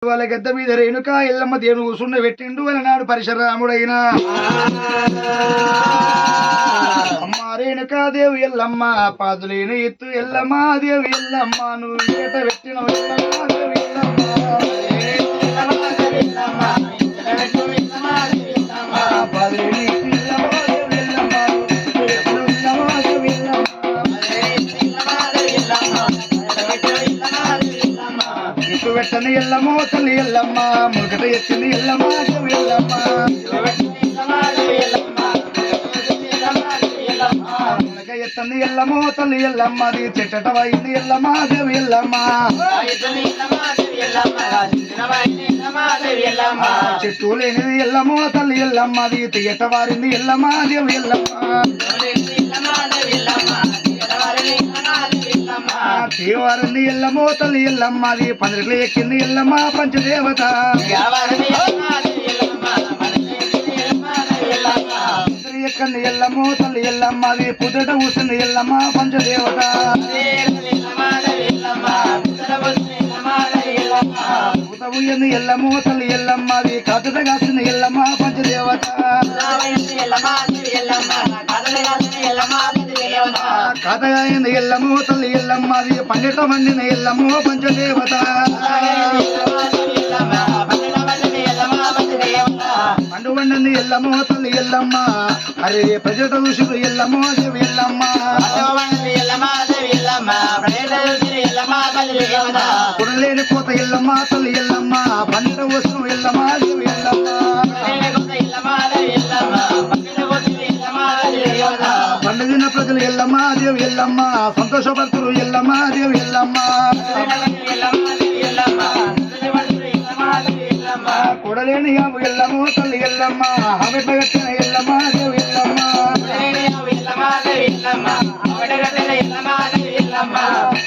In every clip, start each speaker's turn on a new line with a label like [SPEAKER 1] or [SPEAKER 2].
[SPEAKER 1] వాళ్ళ గద్ద మీద రేణుకా ఎల్లమ్మ దేవుని కూసుండ పెట్టిండు నాడు పరిశరాముడైనా అమ్మ రేణుకా దేవి ఎల్లమ్మ పాదులేని ఎత్తు ఎల్లమ్మ దేవి ఎల్లమ్మ నువ్వు ఏట పెట్టిన పెట్టని ఎల్లమ్మో తల్లి ఎల్లమ్మ ముగట ఎత్తింది ఎల్లమ్మ ఎల్లమ్మ మునక ఎత్తంది ఎల్లమ్మో తల్లి ఎల్లమ్మ అది చెట్టట వైంది ఎల్లమ్మ దేవి ఎల్లమ్మ చెట్టు లేనిది ఎల్లమ్మో తల్లి ఎల్లమ్మ అది తీయట వారింది ఎల్లమ్మ దేవి ఎల్లమ్మ దేవారింది ఎల్లమ్మో తల్లి ఎల్లమ్మ అది పందిరిలో ఎక్కింది ఎల్లమ్మ పంచదేవత ఎక్కంది ఎల్లమ్మో తల్లి ఎల్లమ్మ అది పుదట కూసింది ఎల్లమ్మ పంచదేవత పూతబుయ్యింది ఎల్లమ్మో తల్లి ఎల్లమ్మ అది కథట కాసింది ఎల్లమ్మ పంచదేవత కథగాయింది ఎల్లమ్మో తల్లి ఎల్లమ్మ అది పండిట మండిన ఎల్లమ్మో పంచదేవత పండు వండింది ఎల్లమ్మో తల్లి ఎల్లమ్మ అరే ప్రజట ఋషులు ఎల్లమ్మో దేవి ఎల్లమ్మ కుడలేని కోత ఎల్లమ్మ తల్లి ఎల్లమ్మ పండిట వస్తువు ఎల్లమ్మ దేవి ఎల్లమ్మ పండుగిన ప్రజలు ఎల్లమ్మ దేవి ఎల్లమ్మ సంతోషపడుతురు ఎల్లమ్మ దేవి ఎల్లమ్మ కొడలేని ఎల్లమ్మ తల్లి ఎల్లమ్మ హవిట కట్టిన ఎల్లమ్మ దేవి ఎల్లమ్మ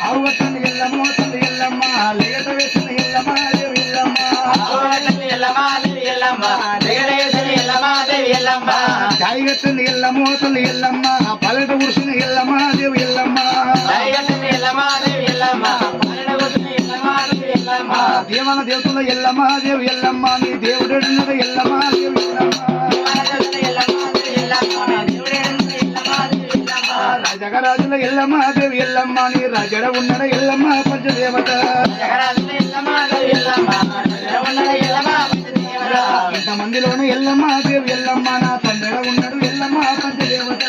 [SPEAKER 1] ఆవు కట్టిన ఎల్లమ్మ తల్లి ఎల్లమ్మ లేట వేసిన ఎల్లమ్మ దేవి ఎల్లమ్మ కాయ కట్టిన ఎల్లమ్మ తల్లి ఎల్లమ్మ పల్లెట కురిసిన ఎల్లమ్మ దేవి ఎల్లమ్మ దేవన దేవతల ఎల్లమ్మ దేవి ఎల్లమ్మ నీ దేవుడు ఎల్లమ్మ దేవి రాజగరాజుల ఎల్లమ్మ దేవి ఎల్లమ్మ నీ రాజడ ఉన్నడ ఎల్లమ్మ పంచదేవత ఇంతమందిలోన ఎల్లమ్మ దేవి ఎల్లమ్మ నా తండ్రి ఉన్నాడు ఎల్లమ్మ పంచదేవత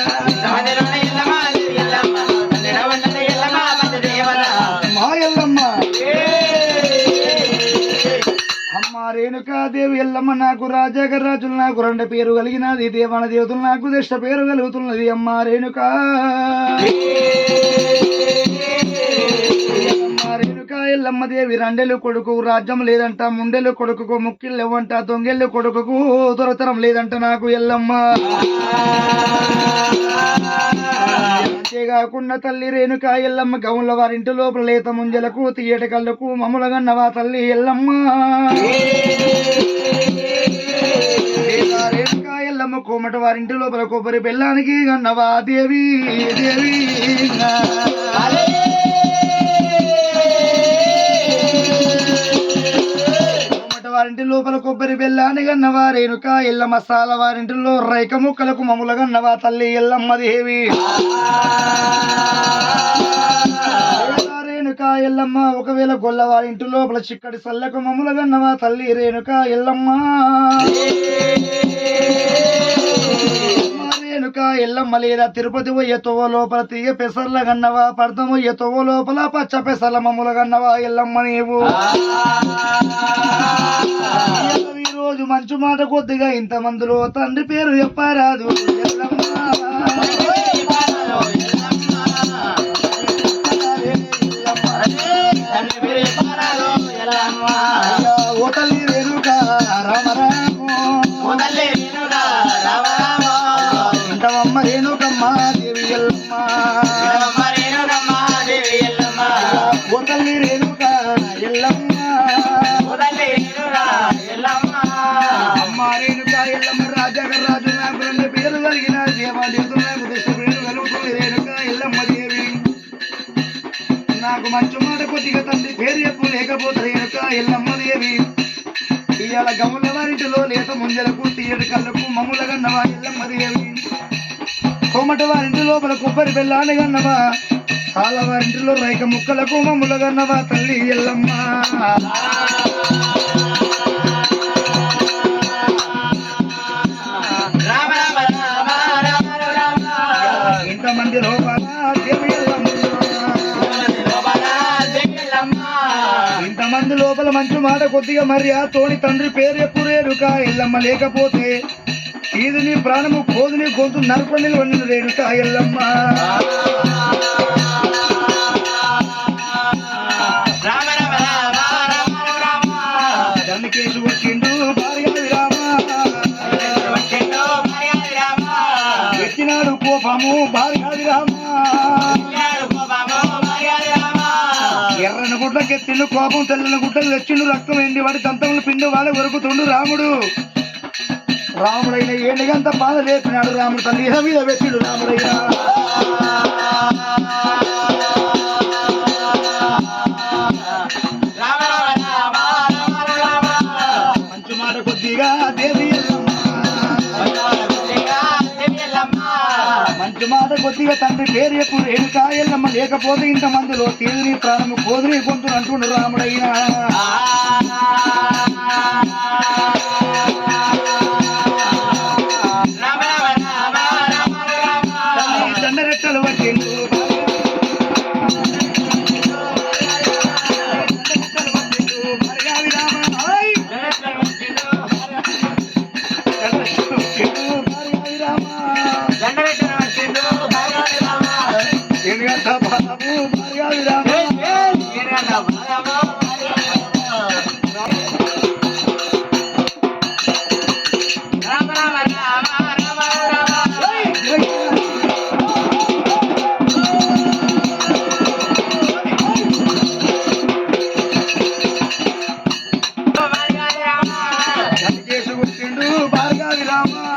[SPEAKER 1] మా ఎల్లమ్మ అమ్మ రేణుకా దేవి ఎల్లమ్మ నాకు రాజాగరాజులు నాకు రెండు పేరు కలిగినది దేవాన దేవతలు నాకు దశ పేరు కలుగుతున్నది అమ్మ రేణుకా రేణుకా ఎల్లమ్మ దేవి రెండెళ్ళు కొడుకు రాజ్యం లేదంట ముండెళ్ళు కొడుకు ముక్కిళ్ళు ఇవ్వంట దొంగెళ్ళు కొడుకు దొరతరం లేదంట నాకు ఎల్లమ్మ అంతేకాకుండా తల్లి రేణుకా ఎల్లమ్మ గౌన్ల వారింటి లోపల లేత ముంజలకు తీయట కళ్ళకు మమ్ములగన్నవా తల్లి ఎల్లమ్మ రేణుకా ఎల్లమ్మ కోమట వారింటి లోపల కొబ్బరి బెల్లానికి గన్నవా దేవి దేవి వారింటి లోపల కొబ్బరి బెల్లాని గన్నవా రేణుకా ఎల్లమ్మ సాల వారింటిలో రైక ముక్కలకు మమ్ముల గన్నవా తల్లి ఎల్లమ్మ దేవి రేణుకా ఎల్లమ్మ ఒకవేళ గొల్ల వారింటి లోపల చిక్కడి సల్లకు మమ్ముల గన్నవా తల్లి రేణుకా ఎల్లమ్మ రేణుకా ఎల్లమ్మ లేదా తిరుపతి పోయే తోవ లోపల తీగ పెసర్ల గన్నవా పడతం పోయే తోవ లోపల పచ్చ పెసర్ల మమ్ముల గన్నవా ఎల్లమ్మ నీవు ఈ రోజు మంచు మాట కొద్దిగా ఇంతమందిలో తండ్రి పేరు చెప్పరాదు ఎల్లమ్మ ఓ తల్లి రేణుకా రామరాము ఇంతవమ్మ రేణుకమ్మ దేవి ఎల్లమ్మ ఓ తల్లి రేణుకా ఎల్లమ్మ అమ్మ రేణుకా ఎల్లమ్మ రాజాగరాజు నాకు రెండు పేరు కలిగిన దేవాదేవుడు నాకు దశ పేరు కలుగుతుంది రేణుకా ఎల్లమ్మ దేవి నాకు మంచు మాట కొద్దిగా తండ్రి పేరు చెప్పు లేకపోతే రేణుకా ఎల్లమ్మ దేవి ఇవాళ గముల వారింటిలో లేత ముంజలకు తీయటి కళ్ళకు మమ్ముల గన్నవా ఎల్లమ్మదేవి కోమట వారింటి లోపల కొబ్బరి బెల్లాన్ని గన్నవా సాల వారింటిలో రైక ముక్కలకు మమ్ముల గన్నవా తల్లి ఎల్లమ్మ ఇంతమంది లోపల దేవి ఎల్లమ్మ ఇంతమంది లోపల మంచి మాట కొద్దిగా మరి ఆ తోని తండ్రి పేరు ఎప్పుడేరుక ఎల్లమ్మ లేకపోతే ఇది నీ ప్రాణము కోదు నీ గొంతు నరప నిలవని రేణుక ఎల్లమ్మ దన్నకేసు వచ్చిండు భార్యాది రామ ఎత్తినాడు కోపము భార్యాది రామ ఎర్రని గుడ్లకెత్తిండు కోపం తెల్లని గుడ్డలు తెచ్చిండు రక్తం ఎండి వాడి దంతములు పిండు వాళ్ళ వరకుతుండు రాముడు రాముడైన ఏనుగంత బాధ లేపినాడు రాముడు తల్లి మీద పెట్టిండు రాముడైన మంచి మాట కొద్దిగా దేవి మంచి మాట కొద్దిగా తండ్రి పేరు ఎప్పుడు రేణుక ఎల్లమ్మ లేకపోతే ఇంతమందిలో తీరుని ప్రాణము కోదుని గొంతులు అంటుండు రాముడయ్యా దండరెట్టలు పట్టిండు భార్గవి రామ